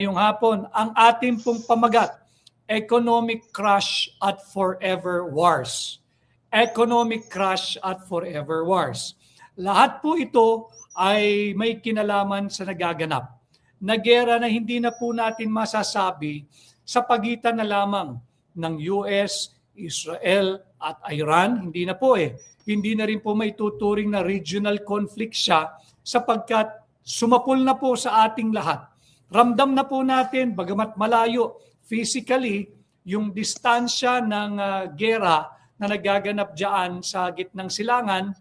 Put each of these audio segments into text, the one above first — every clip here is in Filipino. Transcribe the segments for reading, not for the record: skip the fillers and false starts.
Ngayong hapon, ang ating pong pamagat, economic crash at forever wars. Economic crash at forever wars. Lahat po ito ay may kinalaman sa nagaganap na gera na hindi na po natin masasabi sa pagitan na lamang ng US, Israel at Iran. Hindi na po Hindi na rin po may tuturing na regional conflict siya sapagkat sumapol na po sa ating lahat. Ramdam na po natin, bagamat malayo physically, yung distansya ng gera na nagaganap dyan sa gitnang silangan,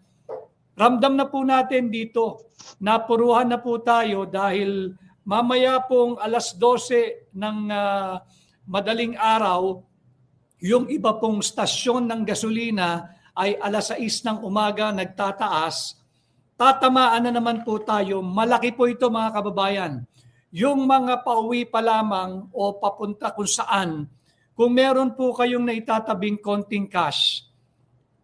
ramdam na po natin dito. Napuruhan na po tayo dahil mamaya pong alas 12 ng madaling araw, yung iba pong stasyon ng gasolina ay alas 6 ng umaga nagtataas. Tatamaan na naman po tayo. Malaki po ito mga kababayan. Yung mga pauwi pa lamang o papunta kung saan, kung meron po kayong naitatabing konting cash,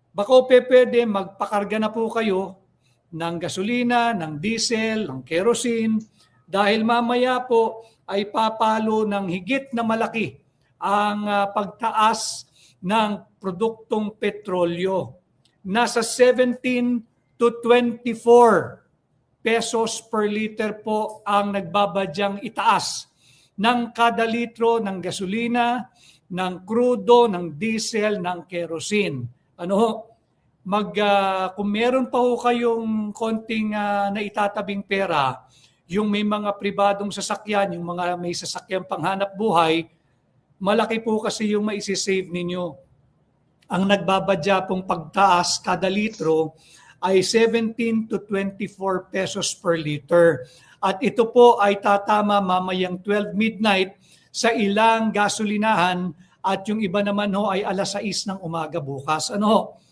baka pwede magpakarga na po kayo ng gasolina, ng diesel, ng kerosene, dahil mamaya po ay papalo ng higit na malaki ang pagtaas ng produktong petrolyo. Nasa 17 to 24 pesos per liter po ang nagbabadyang itaas ng kada litro ng gasolina, ng krudo, ng diesel, ng kerosene. Kung meron pa ho kayong konting naitatabing pera, yung may mga pribadong sasakyan, yung mga may sasakyang panghanap buhay, malaki po kasi yung maisisave ninyo. Ang nagbabadya pong pagtaas kada litro ay 17 to 24 pesos per liter. At ito po ay tatama mamayang 12 midnight sa ilang gasolinahan at yung iba naman ho ay alas 6 ng umaga bukas.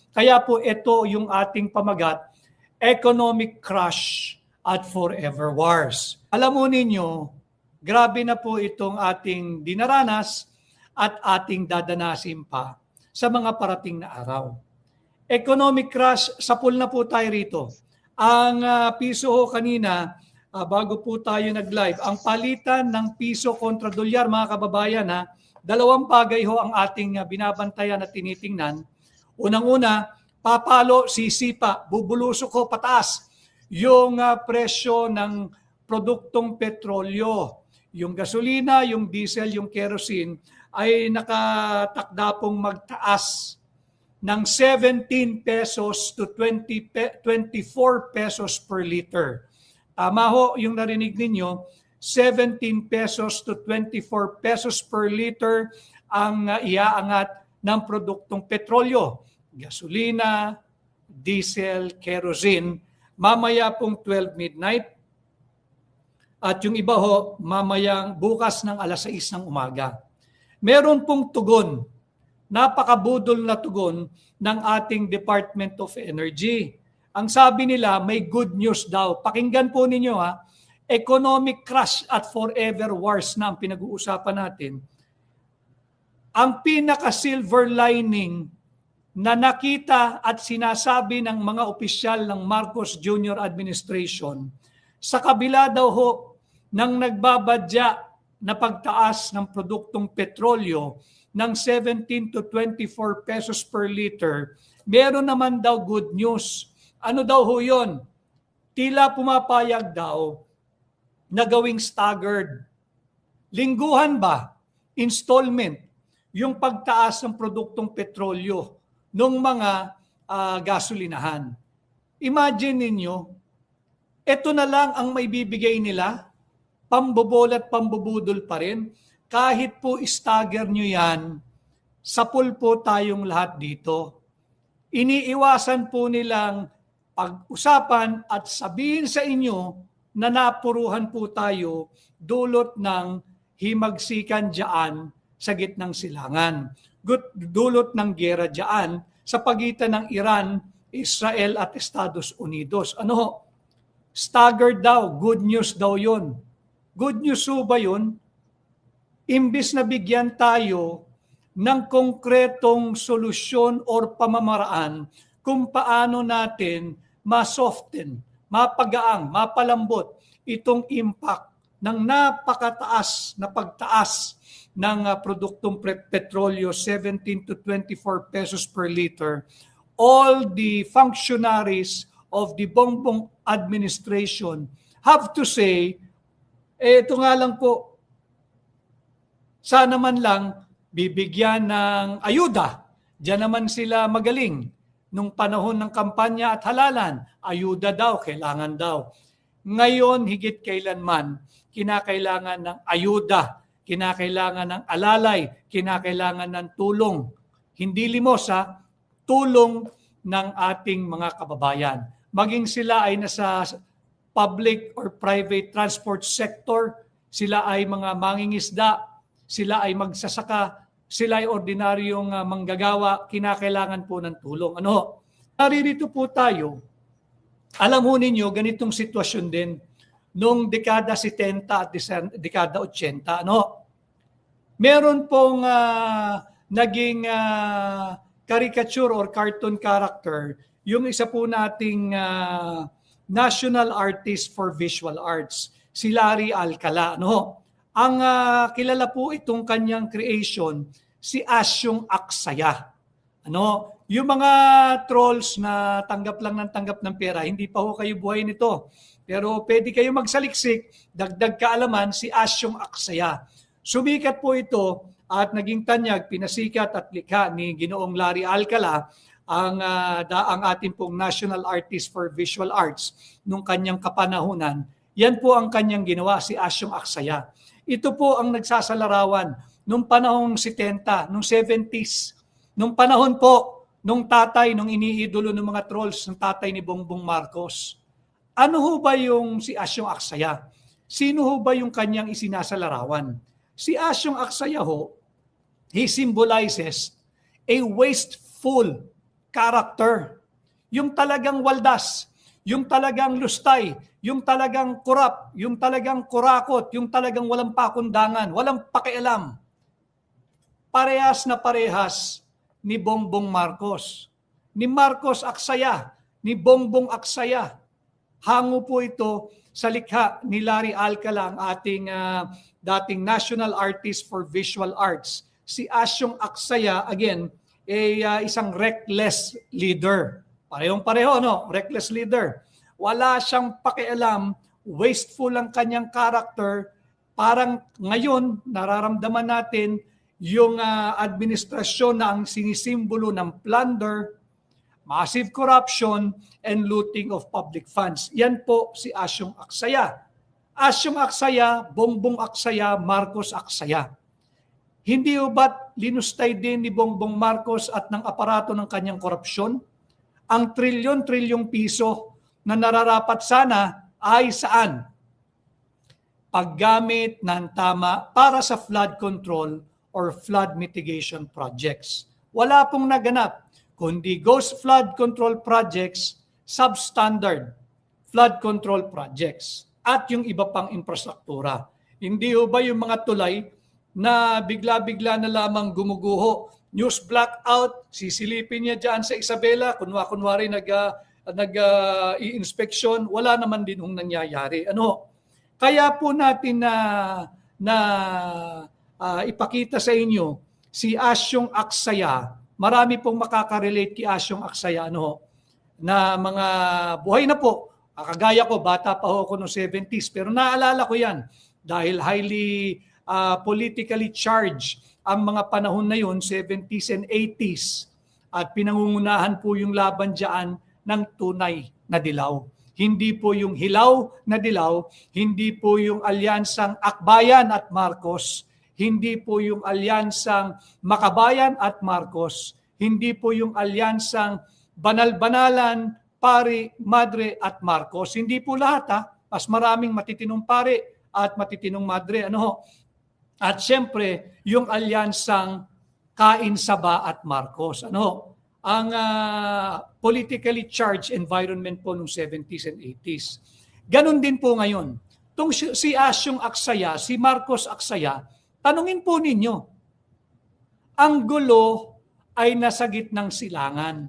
Kaya po ito yung ating pamagat, economic crash at forever wars. Alam mo ninyo, grabe na po itong ating dinaranas at ating dadanasin pa sa mga parating na araw. Economic crash, sapul na po tayo rito. Ang piso ho kanina, bago po tayo nag-live, ang palitan ng piso kontra dolyar, mga kababayan, dalawang bagay ho ang ating binabantayan at tinitingnan. Unang-una, papalo, sisipa, bubulusok ho pataas yung presyo ng produktong petrolyo. Yung gasolina, yung diesel, yung kerosene ay nakatakda pong magtaas ng 17 pesos to 24 pesos per liter. Tama ho yung narinig ninyo, 17 pesos to 24 pesos per liter ang iaangat ng produktong petrolyo. Gasolina, diesel, kerosene, mamaya pong 12 midnight. At yung iba ho, mamayang bukas ng alas 6 ng umaga. Meron pong tugon, napakabudol na tugon ng ating Department of Energy. Ang sabi nila, may good news daw. Pakinggan po ninyo economic crash at forever wars na ang pinag-uusapan natin. Ang pinaka-silver lining na nakita at sinasabi ng mga opisyal ng Marcos Jr. Administration, sa kabila daw ho ng nagbabadya na pagtaas ng produktong petrolyo ng 17 to 24 pesos per liter, meron naman daw good news. Ano daw ho yun? Tila pumapayag daw na gawing staggered. Lingguhan ba? Installment. Yung pagtaas ng produktong petrolyo ng mga gasolinahan. Imagine ninyo, ito na lang ang may bibigay nila, pambobol at pambubudol pa rin. Kahit po stagger nyo yan, sapul po tayong lahat dito. Iniiwasan po nilang pag-usapan at sabihin sa inyo na napuruhan po tayo dulot ng himagsikan dyan sa gitnang silangan. Dulot ng gera dyan sa pagitan ng Iran, Israel at Estados Unidos. Staggered daw, good news daw yun. Good news ho ba yun? Imbis na bigyan tayo ng konkretong solusyon or pamamaraan kung paano natin ma-soften, mapagaang, mapalambot itong impact ng napakataas na pagtaas ng produktong petrolyo, 17 to 24 pesos per liter, all the functionaries of the Bongbong administration have to say, ito nga lang po, sana man lang bibigyan ng ayuda. Diyan naman sila magaling. Nung panahon ng kampanya at halalan, ayuda daw, kailangan daw. Ngayon, higit kailanman, kinakailangan ng ayuda, kinakailangan ng alalay, kinakailangan ng tulong. Hindi limos, tulong ng ating mga kababayan. Maging sila ay nasa public or private transport sector, sila ay mga mangingisda, sila ay magsasaka, sila ay ordinaryong manggagawa, kinakailangan po ng tulong. Naririto po tayo, alam ho ninyo, ganitong sitwasyon din noong dekada 70 at dekada 80. Meron pong naging caricature or cartoon character, yung isa po nating national artist for visual arts, si Larry Alcala. Ang kilala po itong kanyang creation, si Asyong Aksaya. Yung mga trolls na tanggap lang ng tanggap ng pera, hindi pa ho kayo buhay nito. Pero pwede kayo magsaliksik, dagdag kaalaman, si Asyong Aksaya. Sumikat po ito at naging tanyag, pinasikat at likha ni Ginoong Larry Alcala, ang ating pong national artist for visual arts nung kanyang kapanahunan. Yan po ang kanyang ginawa, si Asyong Aksaya. Ito po ang nagsasalarawan nung panahong 70, nung 70s, nung panahon po, nung tatay, nung iniidolo ng mga trolls, ng tatay ni Bongbong Marcos. Ano ho ba yung si Asyong Aksaya? Sino ho ba yung kanyang isinasalarawan? Si Asyong Aksaya ho, he symbolizes a wasteful character. Yung talagang waldas, yung talagang lustay, yung talagang kurap, yung talagang kurakot, yung talagang walang pakundangan, walang pakialam. Parehas na parehas ni Bongbong Marcos. Ni Marcos Aksaya, ni Bongbong Aksaya. Hango po ito sa likha ni Larry Alcala, ang ating dating national artist for visual arts. Si Asyong Aksaya, again, isang reckless leader. Parehong-pareho, reckless leader. Wala siyang pakialam, wasteful ang kanyang character. Parang ngayon, nararamdaman natin yung administrasyon na ang sinisimbolo ng plunder, massive corruption, and looting of public funds. Yan po si Asyong Aksaya. Asyong Aksaya, Bongbong Aksaya, Marcos Aksaya. Hindi o ba't linustay din ni Bongbong Marcos at ng aparato ng kanyang korupsyon? Ang trilyon-trilyong piso na nararapat sana ay saan? Paggamit ng tama para sa flood control or flood mitigation projects. Wala pong naganap, kundi ghost flood control projects, substandard flood control projects, at yung iba pang infrastruktura. Hindi ho ba yung mga tulay na bigla-bigla na lamang gumuguho, news blackout, sisilipin niya dyan sa Isabela, kunwari nag-i-inspection, wala naman din hong nangyayari. Kaya po natin na ipakita sa inyo si Asyong Aksaya. Marami pong makakarelate kay Asyong Aksaya na mga buhay na po. Kagaya ko, bata pa ako noong 70s, pero naalala ko yan dahil highly politically charged ang mga panahon na yun, 70s and 80s. At pinangungunahan po yung laban dyan ng tunay na dilaw. Hindi po yung hilaw na dilaw, hindi po yung alyansang Akbayan at Marcos, hindi po yung alyansang Makabayan at Marcos, hindi po yung alyansang Banal-Banalan, Pari, Madre at Marcos. Hindi po lahat, mas maraming matitinong pare at matitinong madre. At siyempre, yung alyansang Kain Saba at Marcos. Ang politically charged environment po noong 70s and 80s. Ganon din po ngayon. Si Asyong Aksaya, si Marcos Aksaya, tanungin po ninyo, ang gulo ay nasa gitnang silangan.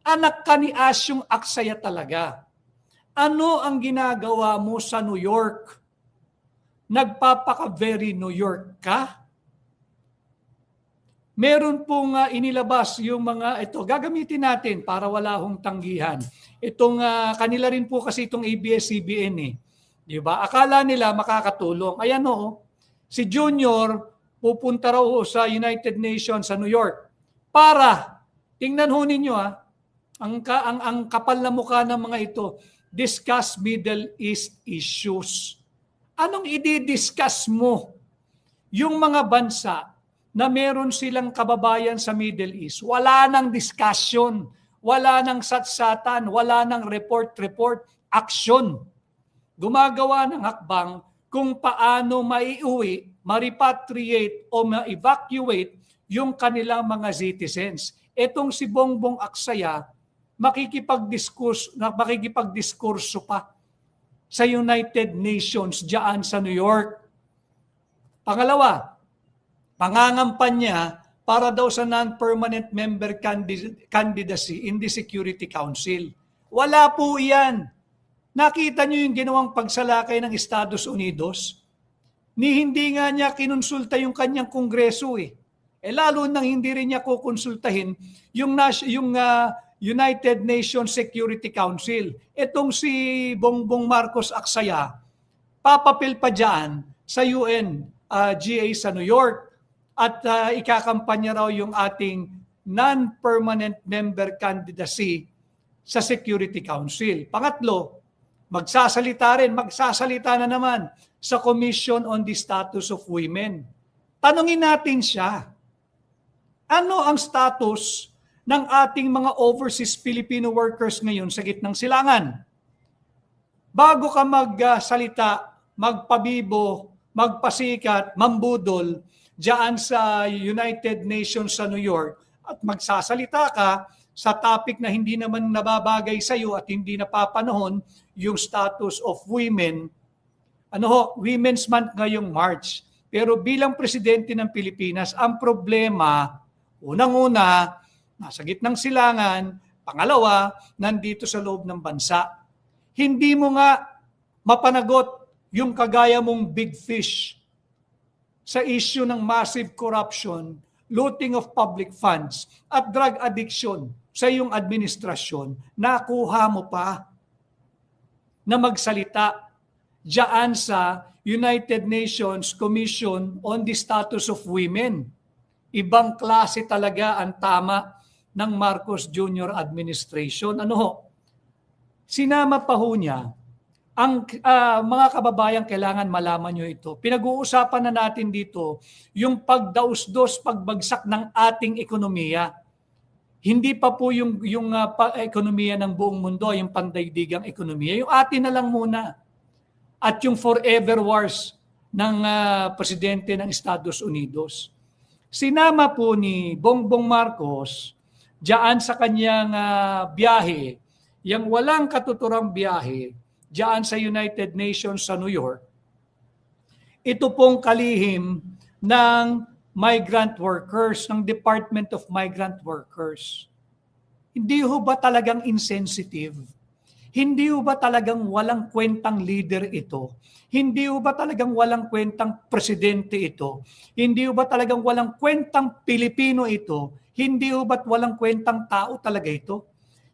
Anak ka ni Asyong Aksaya talaga. Ano ang ginagawa mo sa New York? Nagpapaka-very New York ka? Meron pong inilabas yung mga ito. Gagamitin natin para wala hong tanggihan. Itong kanila rin po kasi itong ABS-CBN eh. Di ba? Akala nila makakatulong. Ayan o, si Junior pupunta raw sa United Nations sa New York para, tingnan ho ninyo ang kapal na mukha ng mga ito, discuss Middle East issues. Anong i-discuss mo? Yung mga bansa na meron silang kababayan sa Middle East, wala nang discussion, wala nang satsatan, wala nang report, action. Gumagawa ng hakbang kung paano maiuwi, ma-repatriate o ma-evacuate yung kanilang mga citizens. Etong si Bongbong Aksaya, makikipagdiskurso pa sa United Nations diyan sa New York. Pangalawa, pangangampanya para daw sa non-permanent member candidacy in the Security Council. Wala po iyan. Nakita niyo yung ginawang pagsalakay ng Estados Unidos? Hindi nga niya kinonsulta yung kanyang kongreso eh. Lalo nang hindi rin niya kukonsultahin yung United Nations Security Council. Itong si Bongbong Marcos Aksaya, papapil pa dyan sa UN GA sa New York at ikakampanya raw yung ating non-permanent member candidacy sa Security Council. Pangatlo, magsasalita na naman sa Commission on the Status of Women. Tanungin natin siya, ano ang status ng ating mga overseas Filipino workers ngayon sa gitnang silangan? Bago ka magsalita, magpabibo, magpasikat, mambudol diyan sa United Nations sa New York at magsasalita ka sa topic na hindi naman nababagay sa iyo at hindi napapanahon, yung status of women. Women's Month ngayong March. Pero bilang presidente ng Pilipinas, ang problema, unang-una, nasa gitnang silangan, pangalawa, nandito sa loob ng bansa. Hindi mo nga mapanagot yung kagaya mong big fish sa issue ng massive corruption, looting of public funds, at drug addiction sa iyong administrasyon, nakuha mo pa na magsalita diyan sa United Nations Commission on the Status of Women. Ibang klase talaga ang tama ng Marcos Jr. administration. Sinama pa ho niya. Ang mga kababayan, kailangan malaman nyo ito. Pinag-uusapan na natin dito yung pagdausdos, pagbagsak ng ating ekonomiya. Hindi pa po yung ekonomiya ng buong mundo, yung pandaigdigang ekonomiya. Yung atin na lang muna. At yung forever wars ng presidente ng Estados Unidos. Sinama po ni Bongbong Marcos diyan sa kanyang biyahe, yung walang katuturang biyahe, diyan sa United Nations sa New York. Ito pong kalihim ng migrant workers, ng Department of Migrant Workers. Hindi ho ba talagang insensitive? Hindi ho ba talagang walang kwentang leader ito? Hindi ho ba talagang walang kwentang presidente ito? Hindi ho ba talagang walang kwentang Pilipino ito? Hindi ho ba't walang kwentang tao talaga ito?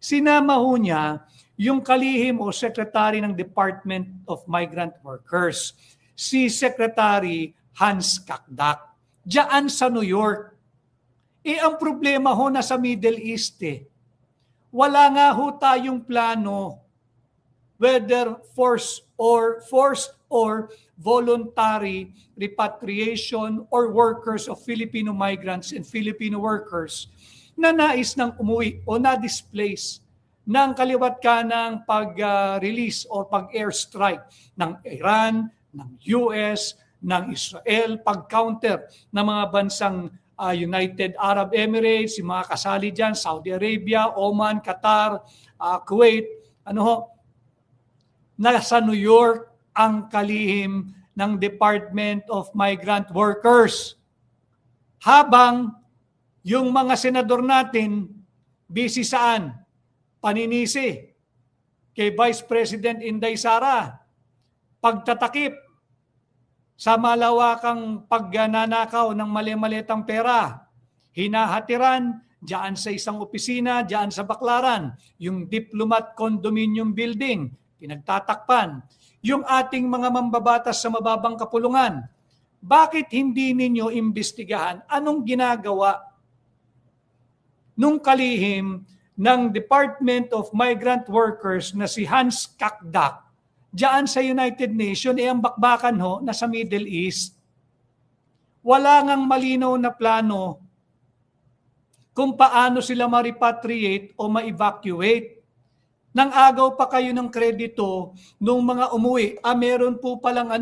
Sinama ho niya yung kalihim o secretary ng Department of Migrant Workers, si Secretary Hans Kakdak. Diyan sa New York. Ang problema ho nasa Middle East eh. Wala nga ho tayong plano whether forced or voluntary repatriation or workers of Filipino migrants and Filipino workers na nais nang umuwi o na-displace ng kaliwat kanang pag-release o pag-airstrike ng Iran, ng US, ng Israel, pag-counter ng mga bansang United Arab Emirates, yung mga kasali dyan, Saudi Arabia, Oman, Qatar, Kuwait, nasa New York ang kalihim ng Department of Migrant Workers. Habang yung mga senador natin, busy saan? Paninisi kay Vice President Inday Sara, pagtatakip sa malawakang pagnanakaw ng mali-malitang pera, hinahatiran diyan sa isang opisina, diyan sa Baclaran, yung Diplomat Condominium Building, pinagtatakpan. Yung ating mga mambabatas sa mababang kapulungan, bakit hindi ninyo imbestigahan anong ginagawa nung kalihim ng Department of Migrant Workers na si Hans Kakdak diyan sa United Nations, ang bakbakan ho, nasa Middle East. Wala ngang malinaw na plano kung paano sila ma-repatriate o ma-evacuate. Nang agaw pa kayo ng kredito nung mga umuwi, meron po palang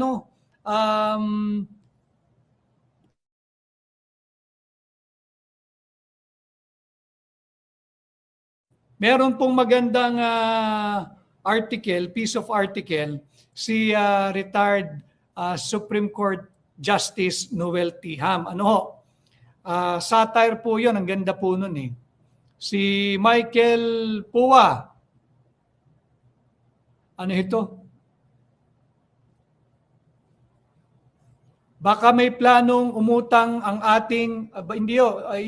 meron pong magandang piece of article, si retired Supreme Court Justice Noel Tiham. Satire po yun, ang ganda po nun eh. Si Michael Pua, ano ito? Baka may planong umutang ang ating, hindi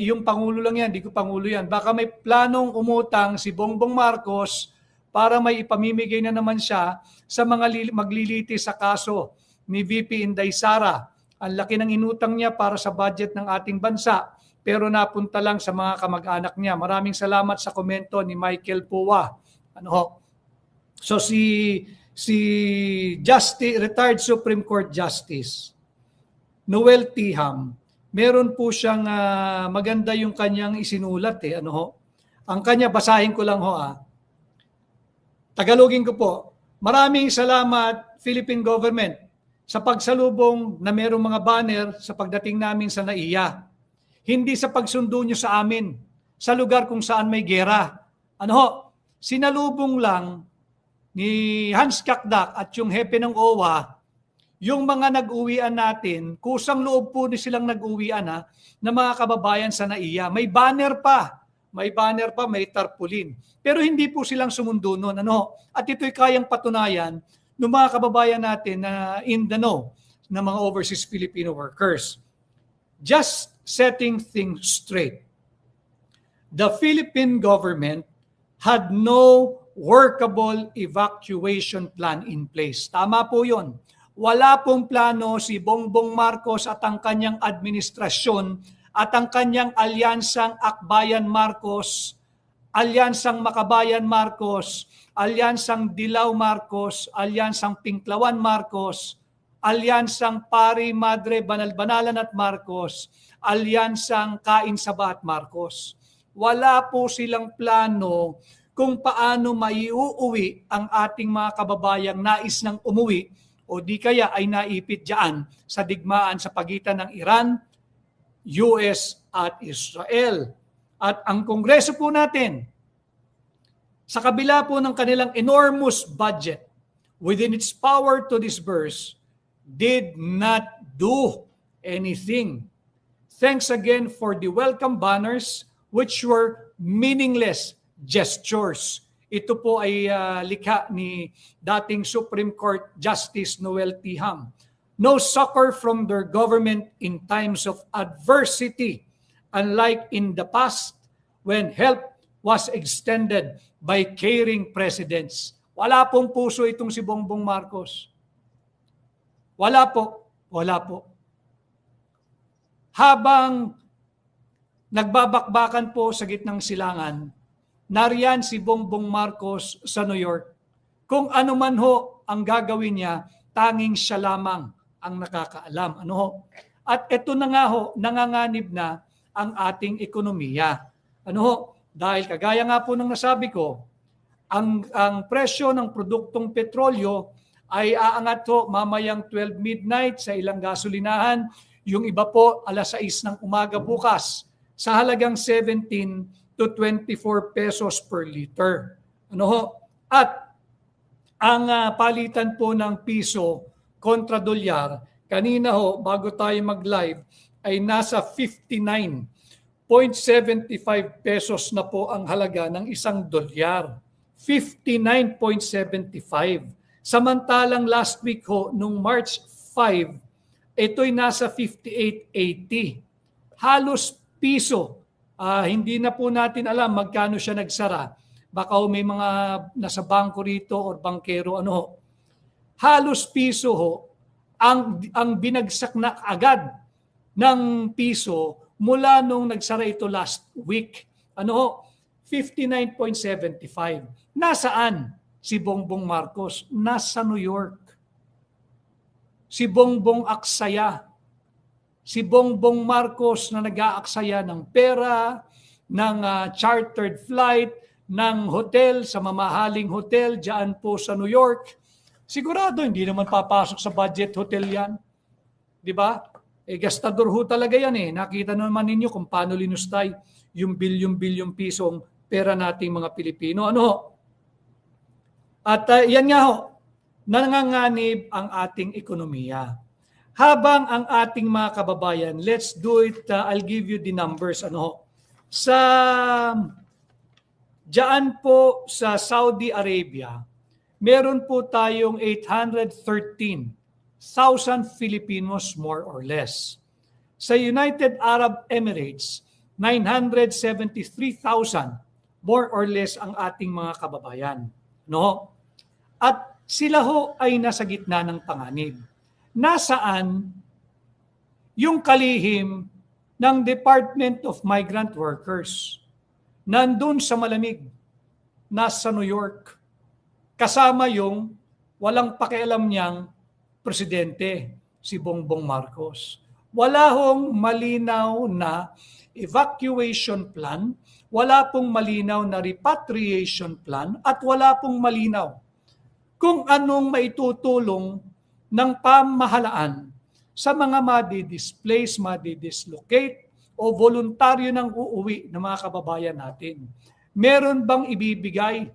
yung Pangulo lang yan, di ko Pangulo yan. Baka may planong umutang si Bongbong Marcos para may ipamimigay na naman siya sa mga maglilitis sa kaso ni VP Inday Sara. Ang laki ng inutang niya para sa budget ng ating bansa, pero napunta lang sa mga kamag-anak niya. Maraming salamat sa komento ni Michael Pua. So si retired Supreme Court Justice Noel Tiham, meron po siyang maganda yung kanyang isinulat eh. Ang kanya, basahin ko lang Tagalogin ko po. Maraming salamat, Philippine government, sa pagsalubong na merong mga banner sa pagdating namin sa NAIA. Hindi sa pagsundo nyo sa amin, sa lugar kung saan may gera. Sinalubong lang ni Hans Kakdak at yung hepe ng OWA, yung mga nag-uwian natin, kusang loob po silang nag-uwian na mga kababayan sa NAIA. May banner pa, may tarpaulin. Pero hindi po silang sumundo nun. At ito'y kayang patunayan ng mga kababayan natin na in the know ng mga overseas Filipino workers. Just setting things straight. The Philippine government had no workable evacuation plan in place. Tama po yun. Wala pong plano si Bongbong Marcos at ang kanyang administrasyon at ang kanyang alyansang Akbayan Marcos, alyansang Makabayan Marcos, alyansang Dilaw Marcos, alyansang Pinklawan Marcos, alyansang Pari Madre Banal-Banalan at Marcos, alyansang Kain Saba at Marcos. Wala po silang plano kung paano maiuuwi ang ating mga kababayang nais ng umuwi o di kaya ay naipit diyan sa digmaan sa pagitan ng Iran, US at Israel. At ang Kongreso po natin, sa kabila po ng kanilang enormous budget within its power to disburse, did not do anything. Thanks again for the welcome banners which were meaningless gestures. Ito po ay likha ni dating Supreme Court Justice Noel Tiham. No succor from their government in times of adversity, unlike in the past when help was extended by caring presidents. Wala pong puso itong si Bongbong Marcos. Wala po. Habang nagbabakbakan po sa gitnang silangan, nariyan si Bongbong Marcos sa New York. Kung ano man ho ang gagawin niya, tanging siya lamang ang nakakaalam. At ito na nga ho, nanganganib na ang ating ekonomiya. Dahil kagaya nga po ng nasabi ko, ang presyo ng produktong petrolyo ay aangat ho mamayang 12 midnight sa ilang gasolinahan. Yung iba po alas 6 ng umaga bukas sa halagang 17 to 24 pesos per liter. At ang palitan po ng piso kontra dolyar, kanina ho, bago tayo mag-live, ay nasa 59.75 pesos na po ang halaga ng isang dolyar. 59.75. Samantalang last week ho, nung March 5, ito'y nasa 58.80. Halos piso. Hindi na po natin alam magkano siya nagsara. Baka may mga nasa bangko rito or bankero ano. Halos piso ho ang binagsak na agad ng piso mula nung nagsara ito last week. Ano ho? 59.75. Nasaan si Bongbong Marcos? Nasa New York. Si Bongbong aksaya. Si Bongbong Marcos na nag-aaksaya ng pera, ng chartered flight, ng hotel, sa mamahaling hotel dyan po sa New York. Sigurado hindi naman papasok sa budget hotel yan. Di ba? Gastador ho talaga yan eh. Nakita naman ninyo kung paano linustay yung bilyong-bilyong pisong pera nating mga Pilipino. Ano ho? At yan nga ho, nanganganib ang ating ekonomiya. Habang ang ating mga kababayan, let's do it, I'll give you the numbers. Ano ho? Diyan po sa Saudi Arabia, meron po tayong 813,000 Filipinos more or less. Sa United Arab Emirates, 973,000 more or less ang ating mga kababayan. No? At sila ho ay nasa gitna ng panganib. Nasaan yung kalihim ng Department of Migrant Workers? Nandun sa malamig, nasa New York. Kasama yung walang pakialam niyang presidente, si Bongbong Marcos. Wala hong malinaw na evacuation plan, wala pong malinaw na repatriation plan, at wala pong malinaw kung anong maitutulong ng pamahalaan sa mga madi-displace, madi-dislocate, o voluntaryo ng uuwi ng mga kababayan natin. Meron bang ibibigay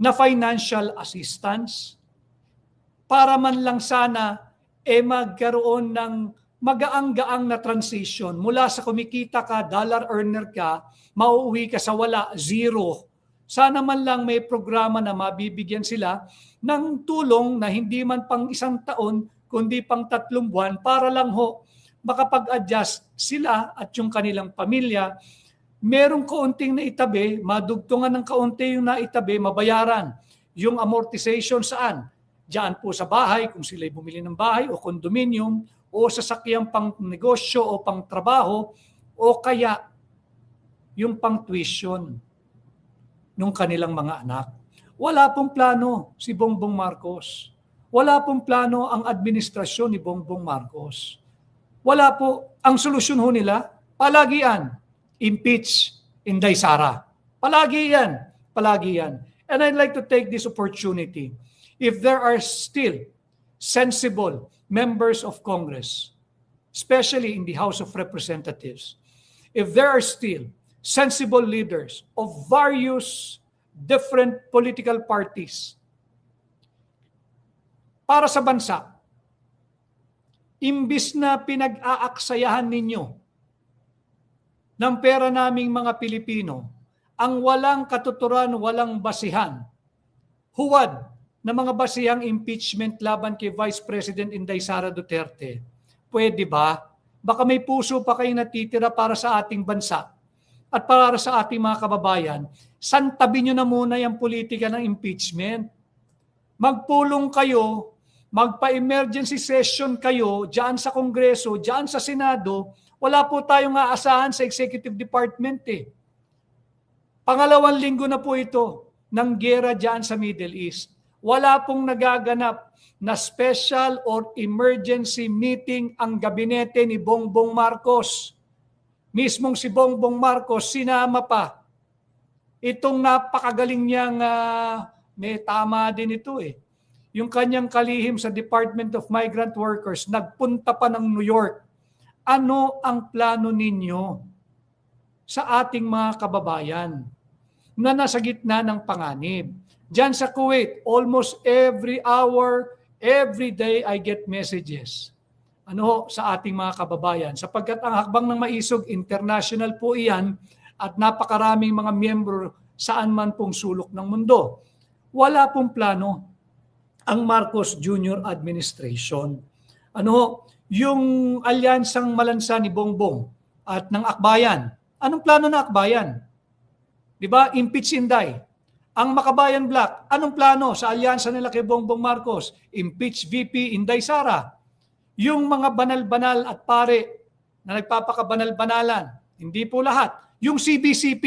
na financial assistance para man lang sana magkaroon ng magaang-gaang na transition mula sa kumikita ka, dollar earner ka, mauuwi ka sa wala, zero. Sana man lang may programa na mabibigyan sila ng tulong na hindi man pang 1 taon, kundi pang 3 buwan para lang ho makapag-adjust sila at yung kanilang pamilya. Merong kaunting naitabi, madugtungan ng kaunti yung naitabi, mabayaran. Yung amortization saan? Diyan po sa bahay, kung sila'y bumili ng bahay o condominium, o sasakyang pang negosyo o pang trabaho, o kaya yung pang tuition ng kanilang mga anak. Wala pong plano si Bongbong Marcos. Wala pong plano ang administrasyon ni Bongbong Marcos. Wala po. Ang solusyon ho nila, palagian, impeach, Inday Sara. Palagi yan. Palagi yan. And I'd like to take this opportunity. If there are still sensible members of Congress, especially in the House of Representatives, if there are still sensible leaders of various different political parties para sa bansa, imbis na pinag-aaksayahan ninyo ng pera naming mga Pilipino, ang walang katuturan, walang basihan, huwad na mga basihang impeachment laban kay Vice President Inday Sara Duterte, pwede ba? Baka may puso pa kayo natitira para sa ating bansa at para sa ating mga kababayan. Santabi nyo na muna yung politika ng impeachment. Magpulong kayo, magpa-emergency session kayo dyan sa Kongreso, dyan sa Senado. Wala po tayong aasahan sa Executive Department eh. Pangalawang linggo na po ito ng gera dyan sa Middle East. Wala pong nagaganap na special or emergency meeting ang gabinete ni Bongbong Marcos. Mismong si Bongbong Marcos sinama pa. Itong napakagaling niyang, may tama din ito eh. Yung kanyang kalihim sa Department of Migrant Workers, nagpunta pa ng New York. Ano ang plano ninyo sa ating mga kababayan na nasa gitna ng panganib? Diyan sa Kuwait, almost every hour, every day, I get messages. Sa ating mga kababayan. Sapagkat ang Hakbang ng Maisog, international po iyan at napakaraming mga miyembro saan man pong sulok ng mundo. Wala pong plano ang Marcos Jr. administration. Ano, yung alyansang malansa ni Bongbong at ng Akbayan. Anong plano ng Akbayan? 'Di ba? Impeach Inday. Ang Makabayan Black, anong plano sa alyansa nila kay Bongbong Marcos? Impeach VP Inday Sara. Yung mga banal-banal at pare na nagpapakabanal-banalan, hindi po lahat. Yung CBCP,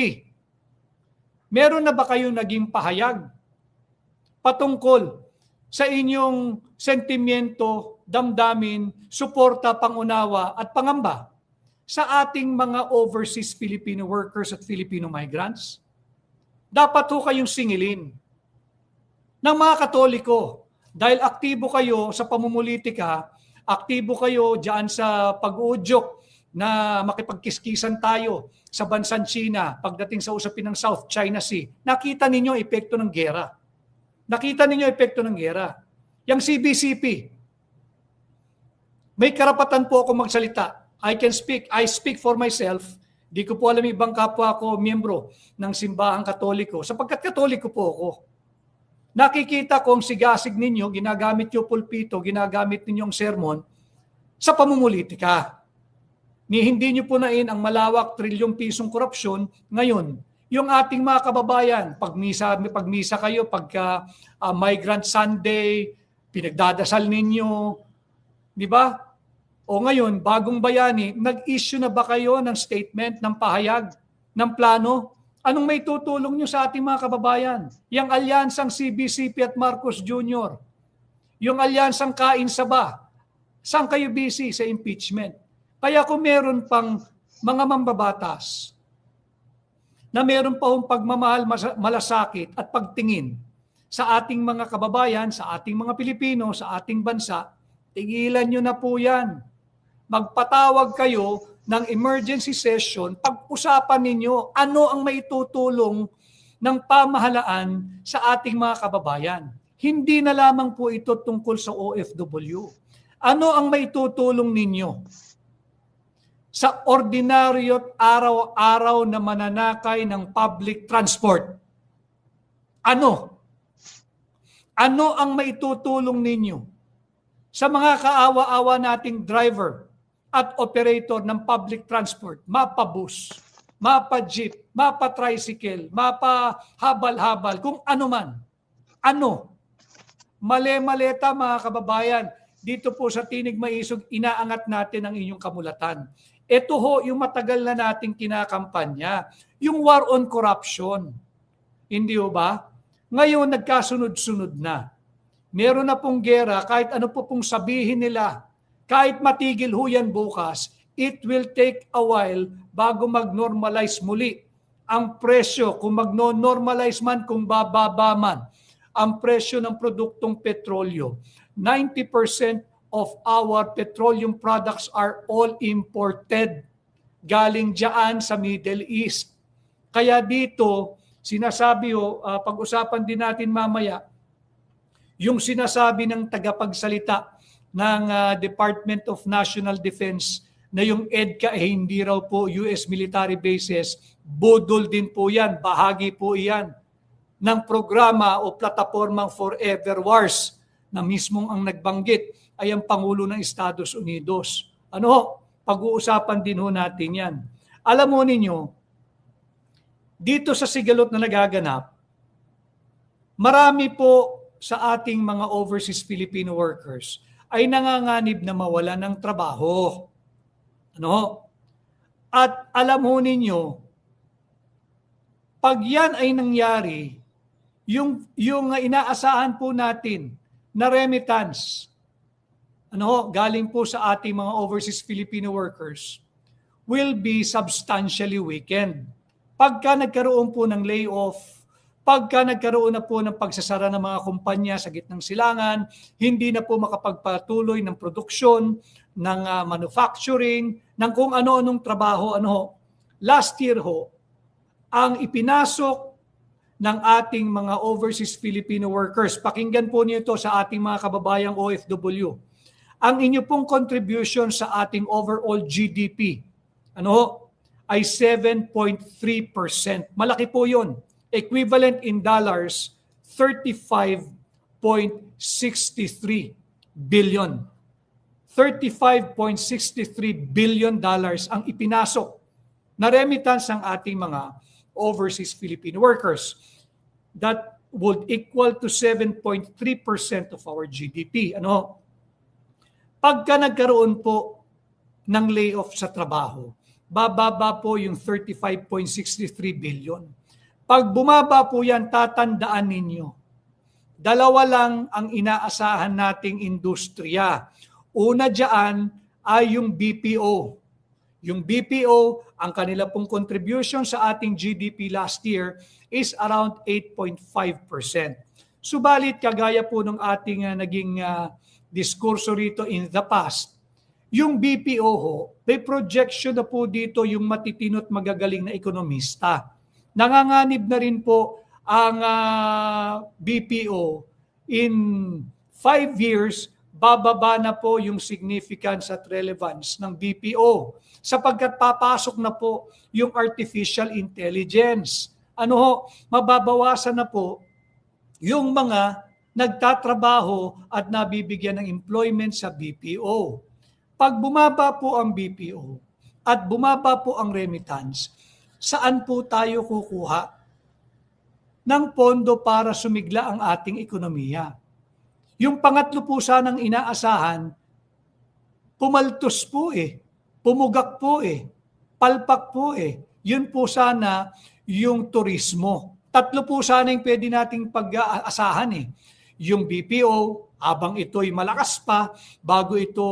meron na ba kayong naging pahayag patungkol sa inyong sentimiento, damdamin, suporta, pangunawa at pangamba sa ating mga overseas Filipino workers at Filipino migrants? Dapat ho kayong singilin ng mga Katoliko dahil aktibo kayo sa pamumulitika, aktibo kayo diyan sa pag-uudyok na makipagkiskisan tayo sa bansang China pagdating sa usapin ng South China Sea. Nakita ninyo epekto ng gera. Nakita ninyo epekto ng gera. Yang CBCP, may karapatan po ako magsalita. I speak for myself. Di ko po alam ibang kapwa ko miyembro ng simbahang Katoliko sapagkat Katoliko po ako. Nakikita ko ang sigasig ninyo, ginagamit yung pulpito, ginagamit ninyo ang sermon sa pamumulitika. Hindi nyo punain ang malawak trilyong pisong korupsyon. Ngayon, yung ating mga kababayan, pagmisa kayo, pagka Migrant Sunday, pinagdadasal ninyo, di ba? O ngayon, Bagong Bayani, nag-issue na ba kayo ng statement, ng pahayag, ng plano? Anong may tutulong nyo sa ating mga kababayan? Yung alyansang CBCP at Marcos Jr., yung alyansang Kain Saba, saan kayo busy sa impeachment? Kaya kung meron pang mga mambabatas na meron pa hong pagmamahal, malasakit at pagtingin sa ating mga kababayan, sa ating mga Pilipino, sa ating bansa, tigilan nyo na po yan. Magpatawag kayo ng emergency session, pag-usapan ninyo ano ang maitutulong ng pamahalaan sa ating mga kababayan. Hindi na lamang po ito tungkol sa OFW. Ano ang maitutulong ninyo sa ordinaryo at araw-araw na mananakay ng public transport? Ano? Ano ang maitutulong ninyo sa mga kaawa-awa nating driver at operator ng public transport, mapa-bus, mapa-jeep, mapa-tricycle, mapa-habal-habal, kung ano man? Ano? Male-maleta mga kababayan, dito po sa Tinig Maisog, inaangat natin ang inyong kamulatan. Ito ho yung matagal na nating kinakampanya, yung war on corruption. Hindi ho ba? Ngayon, nagkasunod-sunod na. Meron na pong gera, kahit ano po pong sabihin nila, kahit matigil ho yan bukas, it will take a while bago mag-normalize muli ang presyo, kung mag-normalize man, kung bababa man, ang presyo ng produktong petrolyo. 90% of our petroleum products are all imported. Galing diyan sa Middle East. Kaya dito, sinasabi ho, pag-usapan din natin mamaya, yung sinasabi ng tagapagsalita ng Department of National Defense na yung EDCA hindi raw po US military bases, budol din po yan, bahagi po yan ng programa o platapormang Forever Wars na mismong ang nagbanggit ay ang Pangulo ng Estados Unidos. Ano? Pag-uusapan din ho natin yan. Alam mo ninyo, dito sa sigalot na nagaganap, marami po sa ating mga overseas Filipino workers ay nanganganib na mawala ng trabaho. Ano? At alam ho ninyo, pag yan ay nangyari, yung inaasahan po natin na remittance, galing po sa ating mga overseas Filipino workers, will be substantially weakened. Pagka nagkaroon po ng layoff, pagka nagkaroon na po ng pagsasara ng mga kumpanya sa gitnang silangan, hindi na po makapagpatuloy ng produksyon, ng manufacturing, ng kung ano-anong trabaho. Last year ho, ang ipinasok ng ating mga overseas Filipino workers, pakinggan po niyo ito sa ating mga kababayang OFW, ang inyo pong contribution sa ating overall GDP, ay 7.3%. Malaki po yun. Equivalent in dollars, 35.63 billion. $35.63 billion ang ipinasok na remittance ng ating mga overseas Filipino workers. That would equal to 7.3% of our GDP. Ano? Pagka nagkaroon po ng layoff sa trabaho, bababa po yung 35.63 billion. Pag bumaba po yan, tatandaan ninyo, dalawa lang ang inaasahan nating industriya. Una dyan ay yung BPO. Yung BPO, ang kanila pong contribution sa ating GDP last year is around 8.5%. Subalit, kagaya po ng ating naging diskurso rito in the past, yung BPO ho, may projection na po dito yung matitino't magagaling na ekonomista. Nanganganib na rin po ang BPO in 5 years, bababa na po yung significance at relevance ng BPO sapagkat papasok na po yung artificial intelligence. Ano ho, mababawasan na po yung mga nagtatrabaho at nabibigyan ng employment sa BPO. Pag bumaba po ang BPO at bumaba po ang remittance, saan po tayo kukuha ng pondo para sumigla ang ating ekonomiya? Yung pangatlo po sanang inaasahan, pumaltos po pumugak po palpak po Yun po sana yung turismo. Tatlo po sana yung pwede nating pag-aasahan Yung BPO, habang ito'y malakas pa, bago ito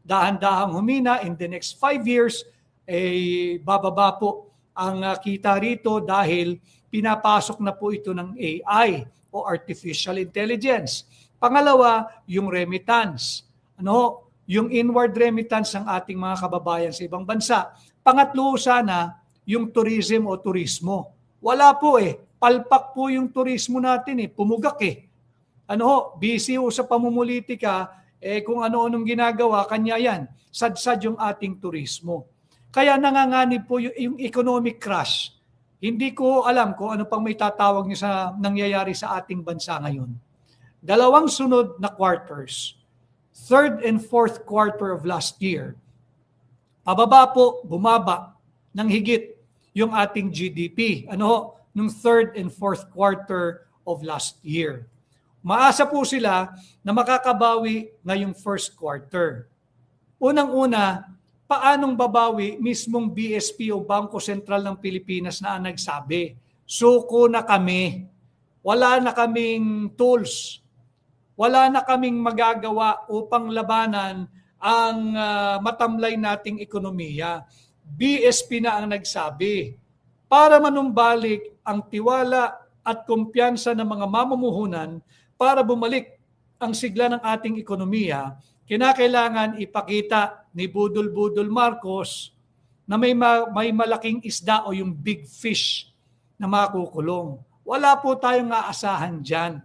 dahan-dahang humina in the next 5 years, bababa po ang kita rito dahil pinapasok na po ito ng AI o Artificial Intelligence. Pangalawa, yung remittance. Yung inward remittance ng ating mga kababayan sa ibang bansa. Pangatlo sana, yung tourism o turismo. Wala po palpak po yung turismo natin pumugak busy sa pamumulitika, kung ano-anong ginagawa, kanya yan. Sadsad yung ating turismo. Kaya nanganganib po yung economic crash. Hindi ko alam kung ano pang may tatawag niyo sa nangyayari sa ating bansa ngayon. Dalawang sunod na quarters, third and fourth quarter of last year, bumaba ng higit yung ating GDP. Nung third and fourth quarter of last year. Maasa po sila na makakabawi ngayong first quarter. Unang-una, paanong babawi mismong BSP o Bangko Sentral ng Pilipinas na nagsabi, suko na kami, wala na kaming tools, wala na kaming magagawa upang labanan ang matamlay nating ekonomiya. BSP na ang nagsabi. Para manumbalik ang tiwala at kumpiyansa ng mga mamumuhunan para bumalik ang sigla ng ating ekonomiya, kinakailangan ipakita ni Budol-Budol Marcos na may malaking isda o yung big fish na makukulong. Wala po tayong aasahan dyan.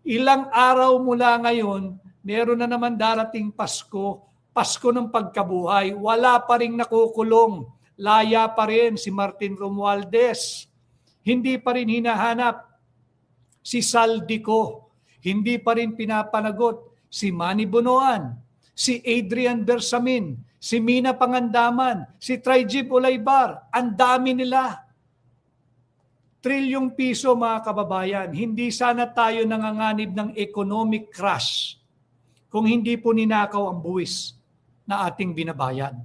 Ilang araw mula ngayon, meron na naman darating Pasko, Pasko ng pagkabuhay, wala pa rin nakukulong, laya pa rin si Martin Romualdez, hindi pa rin hinahanap si Saldico, hindi pa rin pinapanagot si Manny Bonoan, si Adrian Bersamin, si Mina Pangandaman, si Trijib Olaybar, ang dami nila. Trilyong piso mga kababayan, hindi sana tayo nanganganib ng economic crash kung hindi po ninakaw ang buwis na ating binabayan.